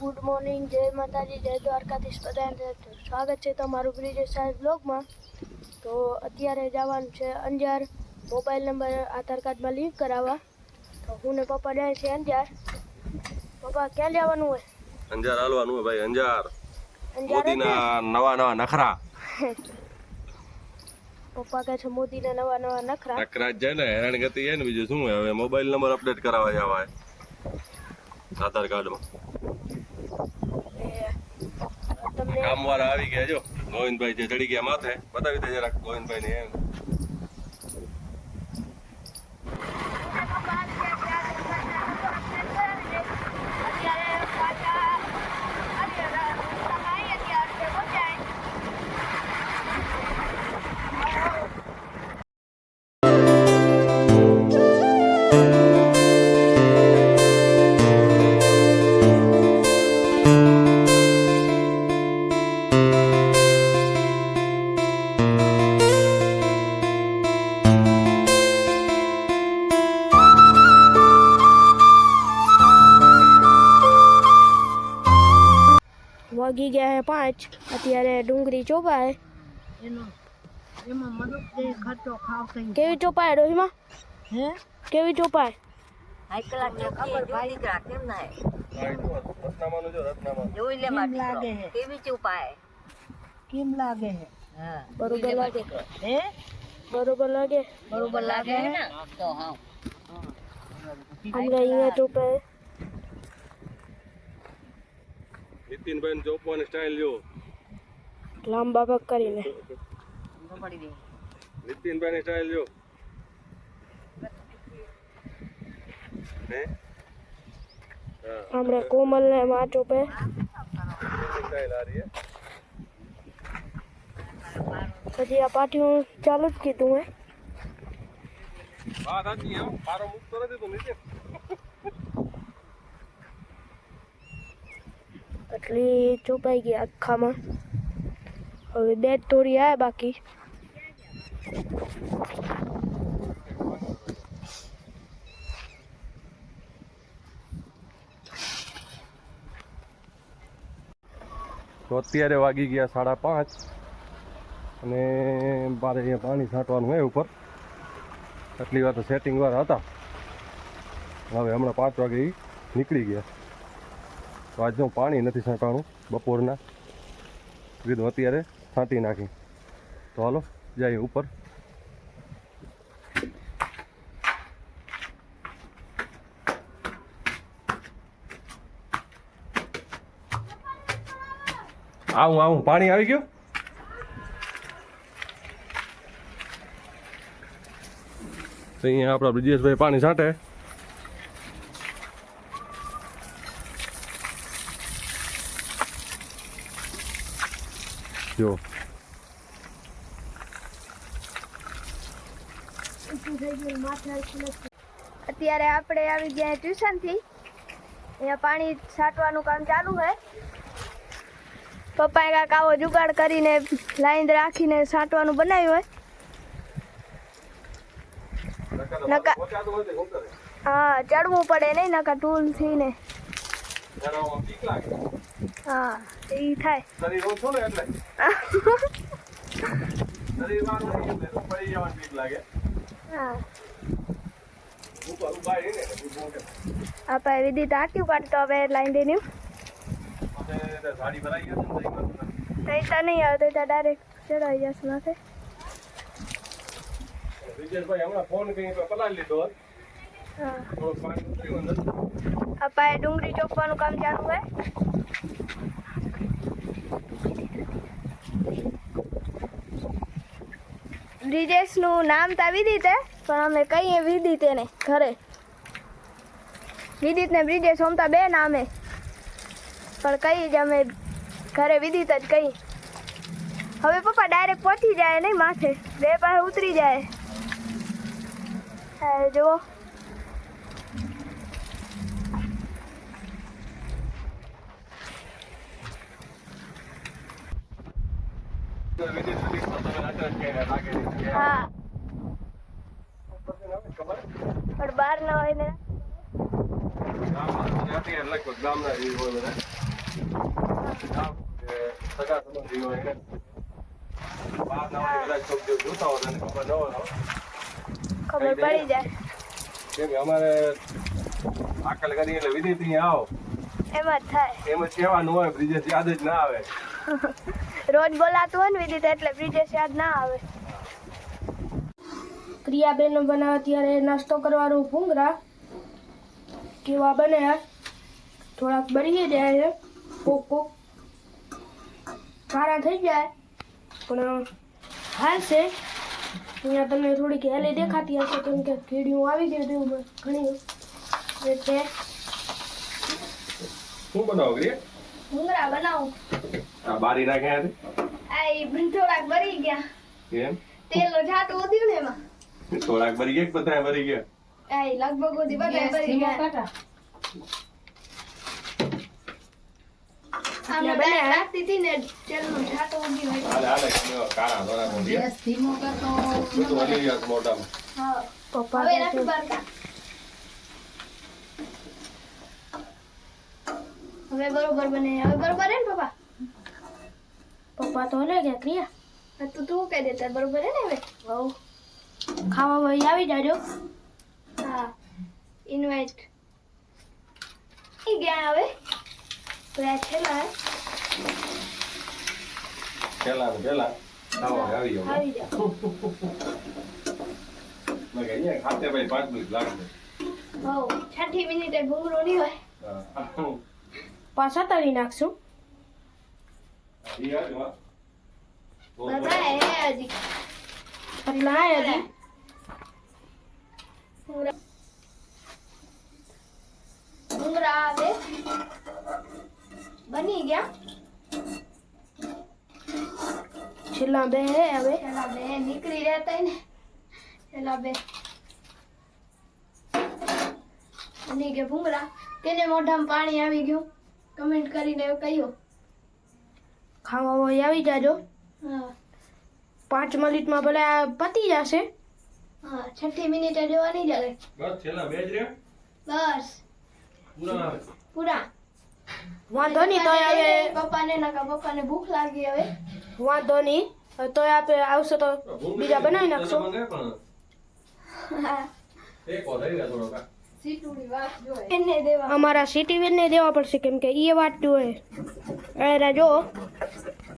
Good morning, જય માતાજી, જય દ્વારકાધીશ બધાને સ્વાગત છે તમારું બ્રિજેશ સાહેબ બ્લોગમાં। તો અત્યારે જવાનું છે અંજાર, મોબાઈલ નંબર આધાર કાર્ડમાં લિંક કરાવવા। તો હું ને પપ્પા જાય છે અંજાર। પપ્પા ક્યાં જવાનું હોય? અંજાર હાલવાનું હોય ભાઈ, અંજાર મોદીના નવા નખરા। પપ્પા કહે છે મોદીના નવા નખરા જ જાય ને, હેરાનગતિ છે ને, બીજું શું હોય। હવે મોબાઈલ નંબર અપડેટ કરાવવા જવાય આધાર કાર્ડમાં। કામવાળા આવી ગયા જો, ગોવિંદભાઈ જે ચડી ગયા માથે, બતાવી દે જરાક ગોવિંદભાઈ ને એમ। વાગી ગયા હે 5। અત્યારે ડુંગળી ચોપાય। કેવી ચોપાય ડોહીમાં? હે કેવી ચોપાય? કેમ લાગે હે? બરોબર લાગે હે? બરોબર લાગે હે ને? તો હા हमरा અહીંયા ચોપાય। નીતિનભાઈ ને ચોપવાની સ્ટાઇલ જો, લાંબા પગ કરીને। નીતિનભાઈ ની સ્ટાઇલ જો, હે हमरा कोमल ने माँ चोपे સ્ટાઇલ આ રહી है। પછી આ પાટીઓ ચાલુ જ કીધું હે। વાત સાચી એમ, પારો મુકતો નથી તો નીતિન। એટલી ચોપાઈ ગઈ આખામાં। હવે બે તોડી આવ્યા બાકી। તો અત્યારે વાગી ગયા 5:30 અને મારે અહીંયા પાણી છાંટવાનું હોય ઉપર। એટલી વાર તો સેટિંગ વાર હતા, હવે હમણાં 5 વાગે નીકળી ગયા। તો આજે હું પાણી નથી છાંટવાનું બપોરના, કીધું અત્યારે છાંટી નાખી। તો હાલો જઈએ ઉપર। આવું પાણી આવી ગયું। તો અહીંયા આપણા બ્રિજેશભાઈ પાણી છાંટે। જો અત્યારે આપણે આવી ગયા ટ્યુશન થી। અહીંયા પાણી છાંટવાનું કામ ચાલુ છે। પપ્પાએ કાંઈક આવો જુગાડ કરીને લાઈન રાખીને છાંટવાનું બનાવ્યું હોય। હા, ચડવું પડે નહીં નકા ટૂલ થી ને। હા એ થાય। હા આપણે વિધિ તાક્યું કાઢતો હવે લાઈન દઈને તૈતા નહીં આવે, તૈતા ડાયરેક્ટ ચડાવી જશે માથે। આપણે ડુંગળી ચોપવાનું કામ ચાલુ હોય। બ્રિજેશનું નામ તો વિદિત હે, પણ અમે કહીએ વિદિત એને ઘરે। વિદિત ને બ્રિજેશ ઓમતા બે નામે, પણ કઈ જ અમે ઘરે વિદિત જ કહી। હવે પપ્પા ડાયરેક્ટ પહોંચી જાય નહીં માથે, બે પાસે ઉતરી જાય। જુઓ હા, પણ બહાર ના હોય ને લગભગ ગામના સગા સંબંધી હોય એને બહાર ના હોય કદાચ કોક દિવસ જોતા હોય એને ખબર ન હોય ખબર પડી જાય કેમ કે અમારે આકલ કરી એટલે વિધિ અહીંયા આવો એમ જ થાય એમ જ કહેવાનું હોય બ્રિજેશ યાદ જ ના આવે રોજ બોલાતું હોય ને વિદિત એટલે બ્રિજેશ યાદ ના આવે પ્રિયાબેન બનાવે ત્યારે નાસ્તો કરવાનું ભૂંગરા કેવા બને થોડાક બળી જાય છે કોક કોક કાળા થઈ જાય પણ હાલશે અહીંયા તમને થોડીક હેલી દેખાતી હશે કેમ કે કીડીઓ આવી ગઈ હતી ઘણી એટલે શું બનાવો ગ્રે ભૂંગરા બનાવું આ બારી નાખ્યા હતી આ ઈ થોડાક બળી ગયા કેમ તેલ જાતું હતું ને એમાં થોડાક ભરી ગયા કે બધા ભરી ગયા આ ઈ લગભગ બધી બધા બળી ગયા આમાં બને રાખતી હતી ને તેલનું જાતું ઉગી હોય હાલે હાલે કેવા કાળા ધોરા મોઢિયા ગેસ ધીમો કરતો બધું હલી ગયા મોઢામાં હા પપ્પા હવે નથી બરકા હવે બરોબર બને હવે બરોબર હે ને પપ્પા પપ્પા તો લે ગયા ક્રિયા તો તું કહી દેતા બરોબર હે ને હવે હવ ખાવા વળી આવી જાજો હા ઇન્વાઇટ ઈ ગયા હવે તો આ છેલ્લા પેલા ખાવા આવી જાવ આવી જાઓ મેં કહી ખાતે ભાઈ 5 મિનિટ લાગશે હવ 6 મિનિટે ભૂંગળો નહીં હોય હા પાછા તળી નાખશું ઈ આજવા બધા હે હજી એટલા હે હજી ભૂંગળા આવે બની ગયા છેલ્લા બે હે હવે છેલ્લા બે નીકળી રહેતા ને છેલ્લા બે બની ગયા ભૂંગળા કેને મોઢામાં પાણી આવી ગયું કમેન્ટ કરીને કહ્યું ખાવા હોય આવી જાજો હા 5 મિનિટમાં ભલે આ પતી જશે હા 6 મિનિટે જોવાની જ હવે બસ છેલ્લા બે જ રે બસ પૂરા આવે પૂરા વાંધો નહીં તોય હવે પપ્પાને ભૂખ લાગી હવે વાંધો નહીં તોય આપણે આવશે તો બીજા બનાવી નાખશો એક ઓર રહી ગયા થોડો કા એને દેવા અમારા સિટી વેર ને દેવા પડશે કેમ કે એ વાત જોએ એરા જો